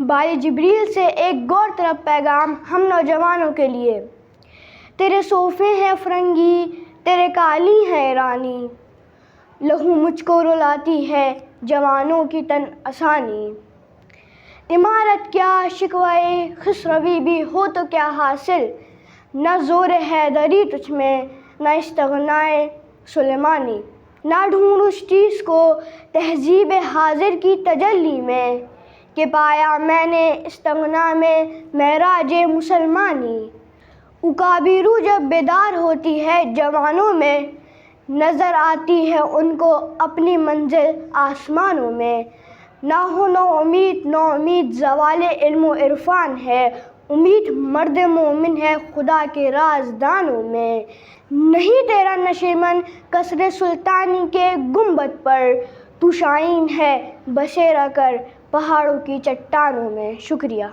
باری جبریل سے ایک غور طلب پیغام ہم نوجوانوں کے لیے۔ تیرے صوفے ہیں فرنگی، تیرے قالی ہیں ایرانی، لہو مجھ کو رلاتی ہے جوانوں کی تن آسانی۔ عمارت کیا شکوائے خسروی بھی ہو تو کیا حاصل، نہ زور حیدری تجھ میں نہ استغنائے سلیمانی۔ نہ ڈھونڈ اس چیز کو تہذیب حاضر کی تجلی میں، کہ پایا میں نے استغنا میں معراج مسلمانی۔ اکابیرو جب بیدار ہوتی ہے جوانوں میں، نظر آتی ہے ان کو اپنی منزل آسمانوں میں۔ نہ ہو نو امید زوال علم و عرفان ہے، امید مرد مومن ہے خدا کے رازدانوں میں۔ نہیں تیرا نشیمن قصر سلطانی کے گنبد پر، تو شائن ہے بسیرا کر پہاڑوں کی چٹانوں میں۔ شکریہ۔